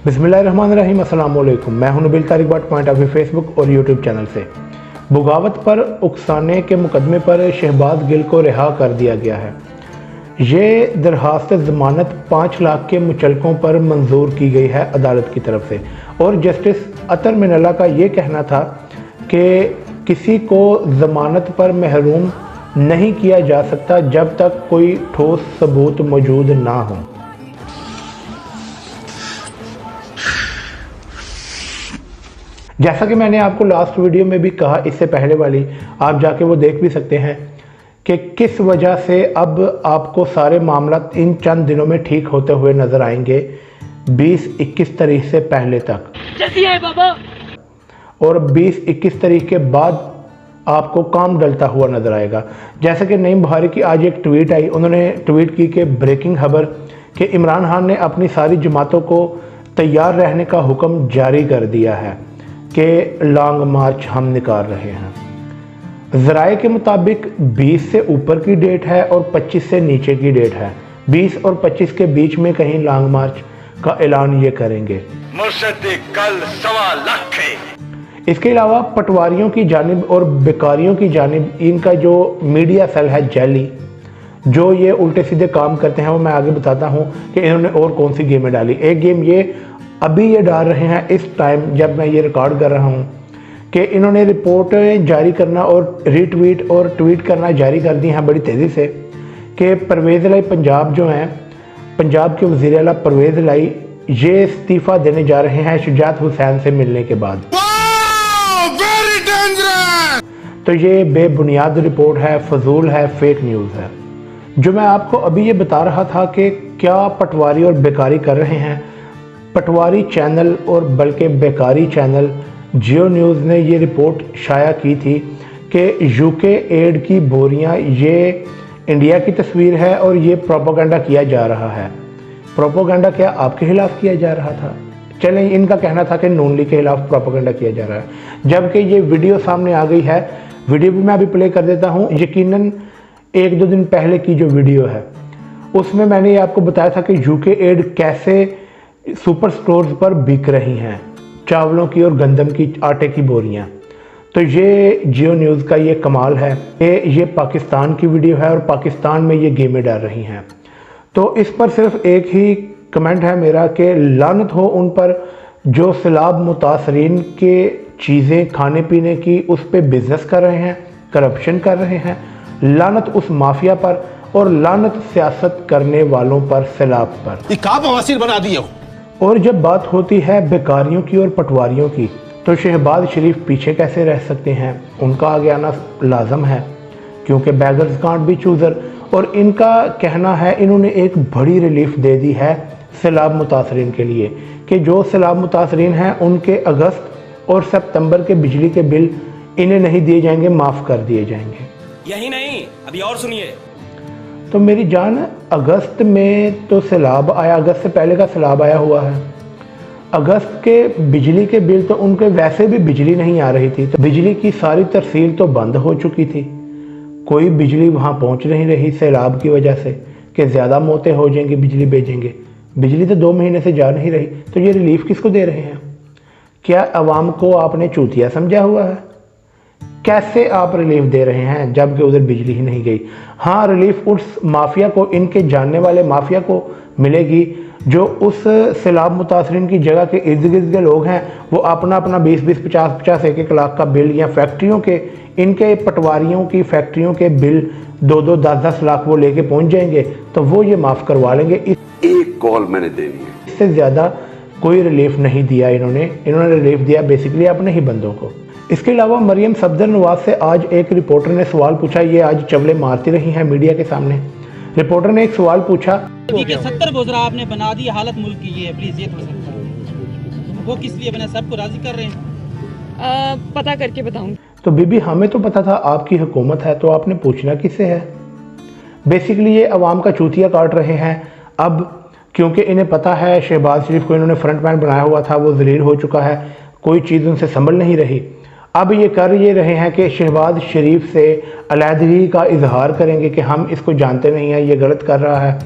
बिस्मिल्लाहिर्रहमानिर्रहीम, अस्सलाम वालेकुम। मैं हूं Nabeel Tariq Bhatt, point of view Facebook और यूट्यूब चैनल से। बगावत पर उकसाने के मुकदमे पर शहबाज गिल को रिहा कर दिया गया है। ये दरखास्त ज़मानत 5 लाख के मुचलकों पर मंजूर की गई है अदालत की तरफ से, और जस्टिस अतर मिनल्ला का ये कहना था कि किसी को ज़मानत पर महरूम नहीं किया जा सकता जब तक कोई ठोस सबूत मौजूद ना हो। जैसा कि मैंने आपको लास्ट वीडियो में भी कहा, इससे पहले वाली आप जाके वो देख भी सकते हैं कि किस वजह से अब आपको सारे मामला इन चंद दिनों में ठीक होते हुए नजर आएंगे 20-21 तारीख से पहले तक। जल्दी है बाबा। और 20-21 तारीख के बाद आपको काम डलता हुआ नजर आएगा। जैसे कि नईम बुखारी की आज एक ट्वीट आई, उन्होंने ट्वीट की कि ब्रेकिंग खबर कि इमरान खान ने अपनी सारी जमातों को तैयार रहने का हुक्म जारी कर दिया है कि लॉन्ग मार्च हम निकाल रहे हैं। ज़राए के मुताबिक 20 से ऊपर की डेट है और 25 से नीचे की डेट है। 20 और 25 के बीच में कहीं लॉन्ग मार्च का ऐलान ये करेंगे। कल 1.25 लाख है। इसके अलावा पटवारियों की जानिब और बेकारियों की जानिब इनका जो मीडिया सेल है जैली, जो ये उल्टे सीधे काम करते हैं, वो मैं आगे बताता हूँ कि इन्होंने और कौन सी गेमें डाली। एक गेम ये अभी ये डाल रहे हैं इस टाइम जब मैं ये रिकॉर्ड कर रहा हूँ कि इन्होंने रिपोर्ट जारी करना और रीट्वीट और ट्वीट करना जारी कर दी हैं बड़ी तेज़ी से कि परवेज़ लाई पंजाब जो हैं, पंजाब के वज़ीर आला परवेज़ लाई ये इस्तीफ़ा देने जा रहे हैं शुजात हुसैन से मिलने के बाद। तो ये बेबुनियाद रिपोर्ट है, फजूल है, फेक न्यूज़ है। जो मैं आपको अभी ये बता रहा था कि क्या पटवारी और बेकारी कर रहे हैं, पटवारी चैनल और बल्कि बेकारी चैनल जियो न्यूज़ ने ये रिपोर्ट शाया की थी कि यूके एड की बोरियां ये इंडिया की तस्वीर है और ये प्रोपोगंडा किया जा रहा है। प्रोपोगंडा क्या आपके खिलाफ किया जा रहा था? चलें, इनका कहना था कि नून लीग के खिलाफ प्रोपोगंडा किया जा रहा है, जबकि ये वीडियो सामने आ गई है। वीडियो भी मैं अभी प्ले कर देता हूँ। यकीनन 1-2 दिन पहले की जो वीडियो है उसमें मैंने ये आपको बताया था कि यूके एड कैसे सुपर स्टोर्स पर बिक रही हैं, चावलों की और गंदम की, आटे की बोरियां। तो ये जियो न्यूज़ का ये कमाल है कि ये पाकिस्तान की वीडियो है और पाकिस्तान में ये गेमें डाल रही हैं। तो इस पर सिर्फ एक ही कमेंट है मेरा कि लानत हो उन पर जो सैलाब मुतासरीन के चीज़ें खाने पीने की उस पर बिजनेस कर रहे हैं, करप्शन कर रहे हैं। लानत उस माफिया पर और लानत सियासत करने वालों पर, सैलाब पर। बवासीर बना दिए हो। और जब बात होती है बेकारियों की और पटवारियों की, तो शहबाज शरीफ पीछे कैसे रह सकते हैं? उनका आगे आना लाजम है क्योंकि बैगर्स कांट बी चूज़र। और इनका कहना है, इन्होंने एक बड़ी रिलीफ दे दी है सैलाब मुतासरीन के लिए कि जो सैलाब मुतासरीन हैं उनके अगस्त और सितंबर के बिजली के बिल इन्हें नहीं दिए जाएंगे, माफ़ कर दिए जाएंगे। यही नहीं, अभी और सुनिए। तो मेरी जान, अगस्त में तो सैलाब आया, अगस्त से पहले का सैलाब आया हुआ है। अगस्त के बिजली के बिल तो उनके वैसे भी बिजली नहीं आ रही थी, तो बिजली की सारी तरसील तो बंद हो चुकी थी। कोई बिजली वहाँ पहुँच नहीं रही सैलाब की वजह से कि ज़्यादा मौतें हो जाएंगी, बिजली भेजेंगे। बिजली तो 2 महीने से जा नहीं रही, तो ये रिलीफ किसको दे रहे हैं? क्या अवाम को आपने चूतिया समझा हुआ है? कैसे आप रिलीफ दे रहे हैं जबकि उधर बिजली ही नहीं गई? हाँ, रिलीफ उस माफिया को, इनके जानने वाले माफिया को मिलेगी जो उस सैलाब मुतासरीन की जगह के इर्द गिर्द के लोग हैं। वो अपना 20-20, 50-50, 1-1 लाख का बिल, या फैक्ट्रियों के, इनके पटवारियों की फैक्ट्रियों के बिल 2-2, 10-10 लाख वो लेके पहुंच जाएंगे, तो वो ये माफ़ करवा लेंगे। एक कॉल मैंने देनी है। इससे ज़्यादा कोई रिलीफ नहीं दिया इन्होंने रिलीफ दिया बेसिकली अपने ही बंदों को। इसके अलावा मरियम सफदर नवाज से आज एक रिपोर्टर ने सवाल पूछा। ये आज चवले मारती रही हैं मीडिया के सामने। रिपोर्टर ने एक सवाल पूछा, 70 बोझरा आपने बना दी, हालत मुल्क की ये है, प्लीज ये थोड़ा वो किस लिए बना, सबको राजी कर रहे हैं? पता करके बताऊंगी। तो बीबी, हमें तो पता था आपकी हुकूमत है, तो आपने पूछना किससे है? बेसिकली ये अवाम का चूतिया काट रहे हैं। अब क्योंकि इन्हें पता है शहबाज शरीफ को इन्होंने फ्रंटमैन बनाया हुआ था, वो ज़लील हो चुका है, कोई चीज़ उनसे संभल नहीं रही। अब ये कर ये रहे हैं कि शहबाज शरीफ से अलहदगी का इजहार करेंगे कि हम इसको जानते नहीं हैं, ये गलत कर रहा है।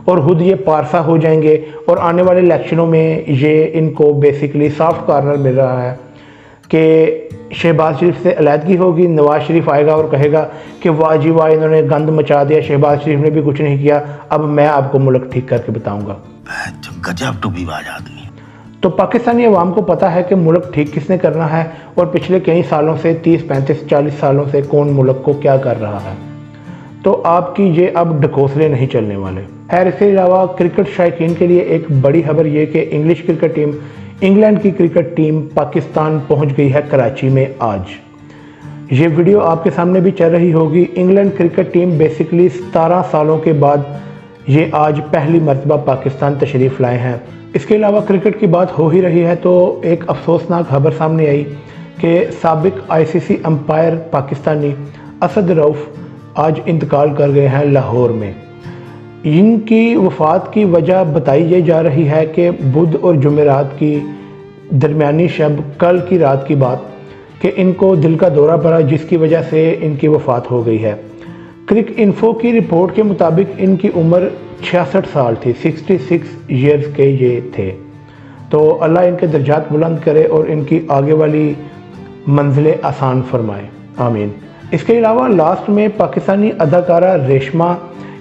और खुद ये पारसा हो जाएंगे और आने वाले इलेक्शनों में ये इनको बेसिकली सॉफ्ट कॉर्नर मिल रहा है कि शहबाज शरीफ से अलहदगी होगी, नवाज शरीफ आएगा और कहेगा कि वाह जी वाह, इन्होंने गंद मचा दिया, शहबाज शरीफ ने भी कुछ नहीं किया, अब मैं आपको मुल्क ठीक करके बताऊंगा। गजब टोपीबाज आदमी। तो पाकिस्तानी अवाम को पता है कि मुल्क ठीक किसने करना है और पिछले कई सालों से 30, 35, 40 सालों से कौन मुल्क को क्या कर रहा है। तो आपकी ये अब ढकोसले नहीं चलने वाले। खैर, इसके अलावा क्रिकेट शायकीन के लिए एक बड़ी खबर ये कि इंग्लिश क्रिकेट टीम, इंग्लैंड की क्रिकेट टीम पाकिस्तान पहुंच गई है कराची में आज। ये वीडियो आपके सामने भी चल रही होगी। इंग्लैंड क्रिकेट टीम बेसिकली 17 सालों के बाद ये आज पहली मरतबा पाकिस्तान तशरीफ़ लाए हैं। इसके अलावा क्रिकेट की बात हो ही रही है तो एक अफसोसनाक खबर सामने आई कि साबिक ICC अंपायर पाकिस्तानी असद रऊफ़ आज इंतकाल कर गए हैं लाहौर में। इनकी वफ़ात की वजह बताई ये जा रही है कि बुध और जुमेरात की दरमियानी शब, कल की रात की बात, कि इनको दिल का दौरा पड़ा जिसकी वजह से इनकी वफ़ात हो गई है। क्रिक इन्फो की रिपोर्ट के मुताबिक इनकी उम्र 66 साल थी, 66 ईयर्स के ये थे। तो अल्लाह इनके दर्जात बुलंद करे और इनकी आगे वाली मंजिलें आसान फरमाए, आमीन। इसके अलावा लास्ट में पाकिस्तानी अदाकारा रेशमा,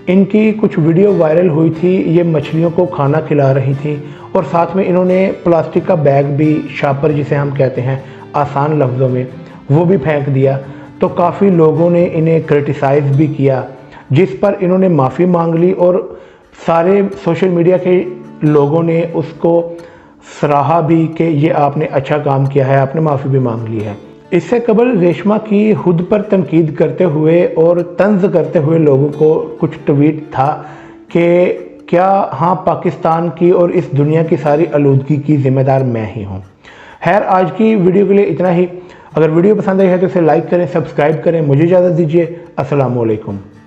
इनकी कुछ वीडियो वायरल हुई थी, ये मछलियों को खाना खिला रही थी और साथ में इन्होंने प्लास्टिक का बैग भी, शापर जिसे हम कहते हैं आसान लफ्ज़ों में, वो भी फेंक दिया। तो काफ़ी लोगों ने इन्हें क्रिटिसाइज़ भी किया, जिस पर इन्होंने माफ़ी मांग ली और सारे सोशल मीडिया के लोगों ने उसको सराहा भी कि ये आपने अच्छा काम किया है, आपने माफ़ी भी मांग ली है। इससे कबल रेशमा की खुद पर तनकीद करते हुए और तंज करते हुए लोगों को कुछ ट्वीट था कि क्या हाँ, पाकिस्तान की और इस दुनिया की सारी आलूदगी की ज़िम्मेदार मैं ही हूँ। खैर, आज की वीडियो के लिए इतना ही। अगर वीडियो पसंद आई है तो इसे लाइक करें, सब्सक्राइब करें। मुझे इजाज़त दीजिए। अस्सलामु अलैकुम।